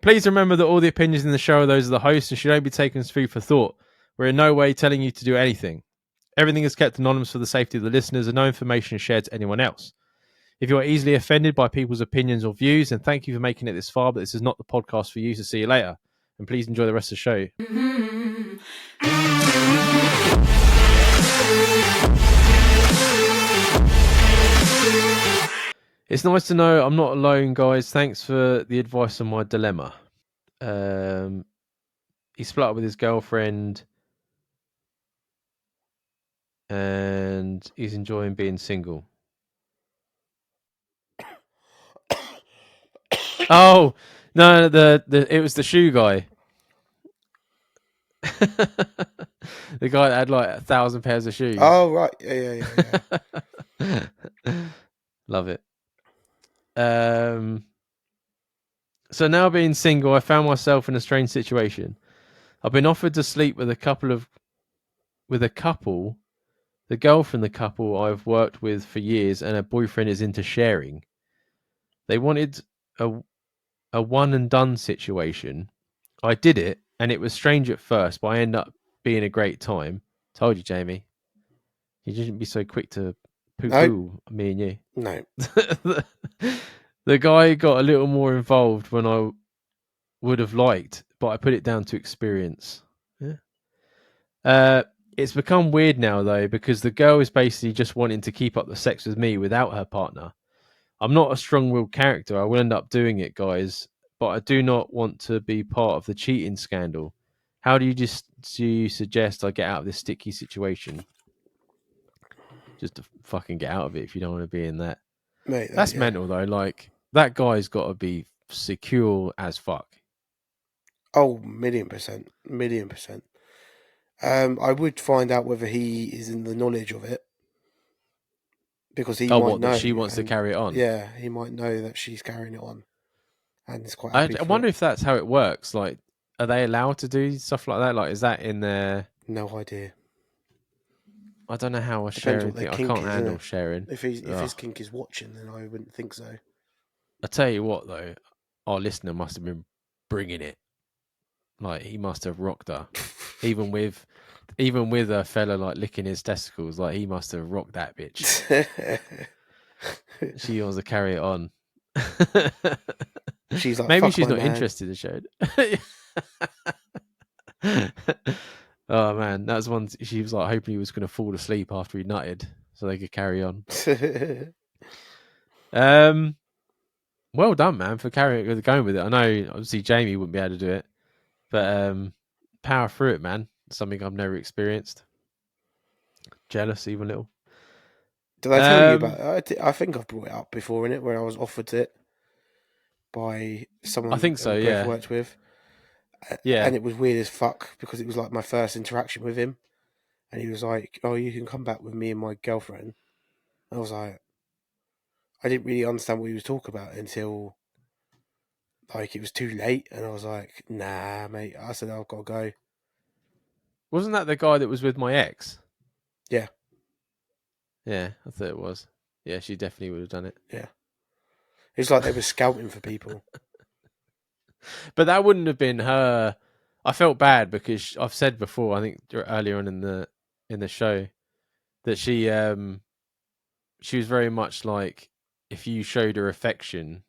Please remember that all the opinions in the show are those of the host and should only be taken as food for thought. We're in no way telling you to do anything. Everything is kept anonymous for the safety of the listeners and no information is shared to anyone else. If you are easily offended by people's opinions or views, then thank you for making it this far, but this is not the podcast for you, so see you later. And please enjoy the rest of the show. It's nice to know I'm not alone, guys. Thanks for the advice on my dilemma. He split up with his girlfriend and he's enjoying being single. Oh, no, it was the shoe guy. The guy that had like 1,000 pairs of shoes. Oh, right. Yeah. Love it. So now being single, I found myself in a strange situation. I've been offered to sleep with a couple. The girl from the couple I've worked with for years, and her boyfriend is into sharing. They wanted a one and done situation. I did it, and it was strange at first, but I ended up being a great time. Told you, Jamie. You shouldn't be so quick to poo-poo me and you. No. The guy got a little more involved when I would have liked, but I put it down to experience. Yeah. It's become weird now, though, because the girl is basically just wanting to keep up the sex with me without her partner. I'm not a strong-willed character. I will end up doing it, guys, but I do not want to be part of the cheating scandal. How do you suggest I get out of this sticky situation? Just to fucking get out of it if you don't want to be in that. Mate, That's mental, though. Like, that guy's got to be secure as fuck. Oh, 1,000,000%. 1,000,000%. I would find out whether he is in the knowledge of it. Because he might know. That she wants to carry it on? Yeah, he might know that she's carrying it on. And it's quite happy I wonder if that's how it works. Like, are they allowed to do stuff like that? Like, is that in their... No idea. I don't know how a sharing thing... I can't handle sharing. If his kink is watching, then I wouldn't think so. I tell you what, though, our listener must have been bringing it. Like, he must have rocked her. even with a fella like licking his testicles, like he must have rocked that bitch. She wants to carry it on. She's like, maybe she's not man. interested in showing. Oh man, that was one. She was like hoping he was going to fall asleep after he nutted, so they could carry on. Well done, man, for going with it. I know, obviously, Jamie wouldn't be able to do it, but power through it, man. Something I've never experienced. Jealous, even a little. Did I tell you about it? I think I've brought it up before, innit, where I was offered it by someone I think so, yeah. I've worked with. Yeah. And it was weird as fuck because it was like my first interaction with him. And he was like, oh, you can come back with me and my girlfriend. I was like, I didn't really understand what he was talking about until like it was too late. And I was like, nah, mate. I said, I've got to go. Wasn't that the guy that was with my ex? Yeah. Yeah, I thought it was. Yeah, she definitely would have done it. Yeah. It's like they were scouting for people. But that wouldn't have been her. I felt bad because I've said before, I think earlier on in the show, that she was very much like if you showed her affection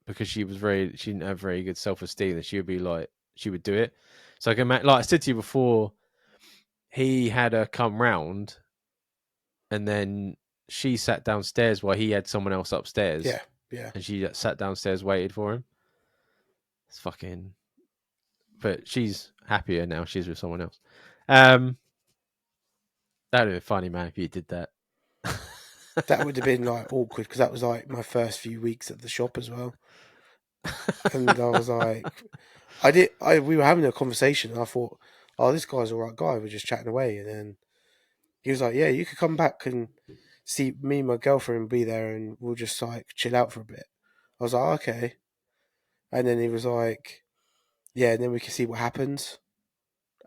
because she didn't have very good self-esteem, that she would be like, she would do it. So I can like I said to you before, he had her come round and then she sat downstairs while he had someone else upstairs. Yeah, yeah. And she sat downstairs, waited for him. It's fucking... But she's happier now. She's with someone else. That would have been funny, man, if you did that. That would have been like awkward because that was like my first few weeks at the shop as well. And I was like, we were having a conversation and I thought, oh, this guy's all right guy. We're just chatting away. And then he was like, yeah, you could come back and see me and my girlfriend be there and we'll just like chill out for a bit. I was like, okay. And then he was like, yeah, and then we can see what happens.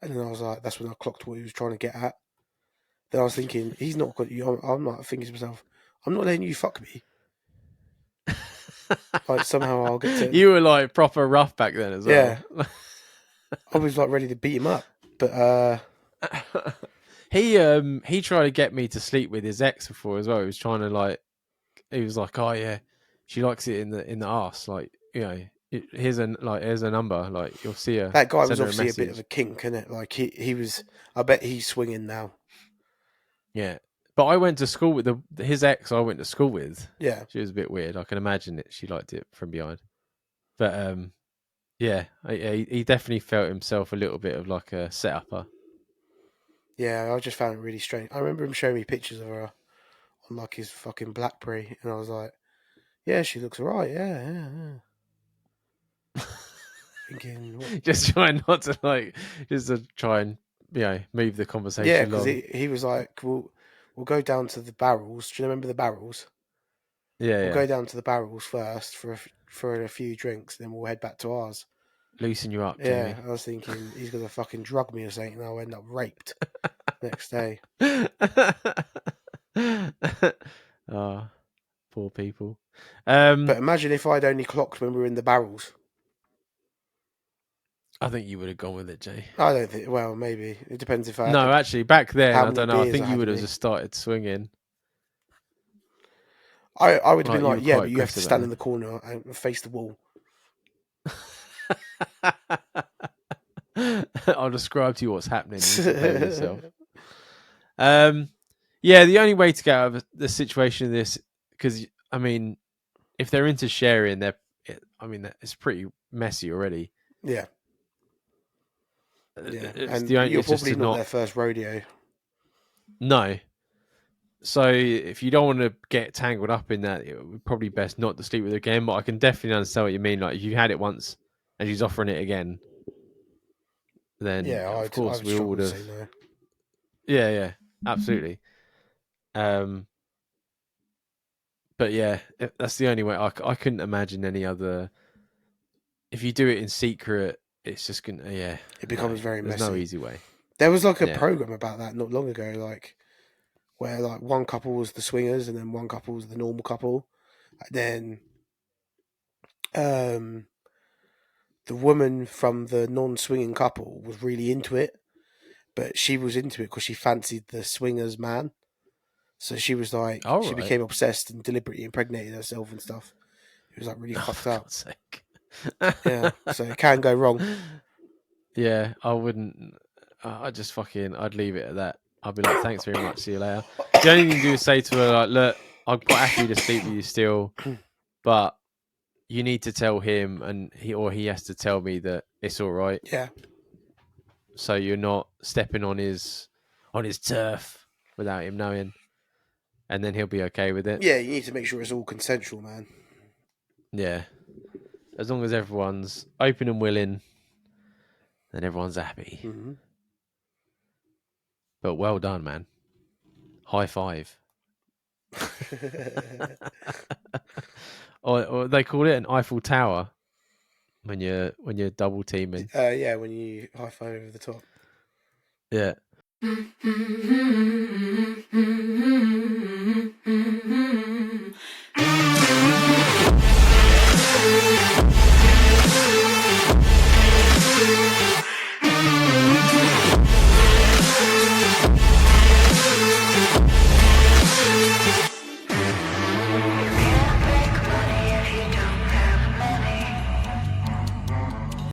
And then I was like, that's when I clocked what he was trying to get at. Then I was thinking, he's not got you. I'm not thinking to myself, I'm not letting you fuck me. Like somehow I'll get to. You were like proper rough back then as well. Yeah, I was like ready to beat him up, but He tried to get me to sleep with his ex before as well. He was trying to like, he was like, oh yeah, she likes it in the arse. Like, you know, here's a number. Like, you'll see her. that guy was Send her a obviously a bit of message. a kink, innit? Like he was. I bet he's swinging now. Yeah, but I went to school with his ex. I went to school with. Yeah, She was a bit weird. I can imagine it. She liked it from behind. But yeah, he definitely felt himself a little bit of like a set-upper. yeah. I just found it really strange. I remember him showing me pictures of her on like his fucking BlackBerry, and I was like, yeah, she looks alright. Yeah, yeah, yeah. Thinking, what? Just trying not to like, just to try and move the Yeah, conversation because along. he was like, we'll go down to the barrels. Do you remember the barrels? Yeah, We'll yeah. go down to the barrels first for a few drinks, then we'll head back to ours. Loosen you up, Yeah, Jamie. I was thinking he's gonna fucking drug me or something, and I'll end up raped next day. Oh, poor people. But imagine if I'd only clocked when we were in the barrels. I think you would have gone with it, Jay. I don't think. Well, maybe it depends if I had No, actually, back then, how I many don't know. I beers I think you had would in have me. just started swinging. I would have been Like, you like, were yeah, quite but you have to aggressive stand in at the corner and face the wall. that. I'll describe to you what's happening. You prepare yourself. Um, yeah, the only way to get out of the situation of this, because I mean, if they're into sharing, I mean, it's pretty messy already. Yeah, yeah, and you're It's just probably to not not their first rodeo. no. So if you don't want to get tangled up in that, it would probably best not to sleep with her again. But I can definitely understand what you mean. Like if you had it once and she's offering it again, then Yeah, of I course would we all struggle would to have. say no. Yeah, yeah, absolutely. Um, but yeah, that's the only way. I couldn't imagine any other. If you do it in secret, it's just gonna. Yeah, It no, becomes very there's no messy. easy way. There was like a Yeah. program about that not long ago, like where like one couple was the swingers and then one couple was the normal couple. And then um, the woman from the non-swinging couple was really into it, but she was into it because she fancied the swingers man. So she was like, All she right. became obsessed and deliberately impregnated herself and stuff. It was like really Oh, fucked for up. God's sake. Yeah, so it can go wrong. Yeah, I wouldn't. I just I'd leave it at that. I'd be like, thanks very much. See you later. The only thing you do is say to her, like, look, I'm quite happy to sleep with you still, but you need to tell him, and he has to tell me that it's all right. Yeah, So you're not stepping on his turf without him knowing, and then he'll be okay with it. yeah. You need to make sure it's all consensual, man. Yeah, as long as everyone's open and willing, then everyone's happy. Mm-hmm. But well done, man. High five. Or they call it an Eiffel Tower when you're double teaming. Yeah, when you high five over the top. Yeah.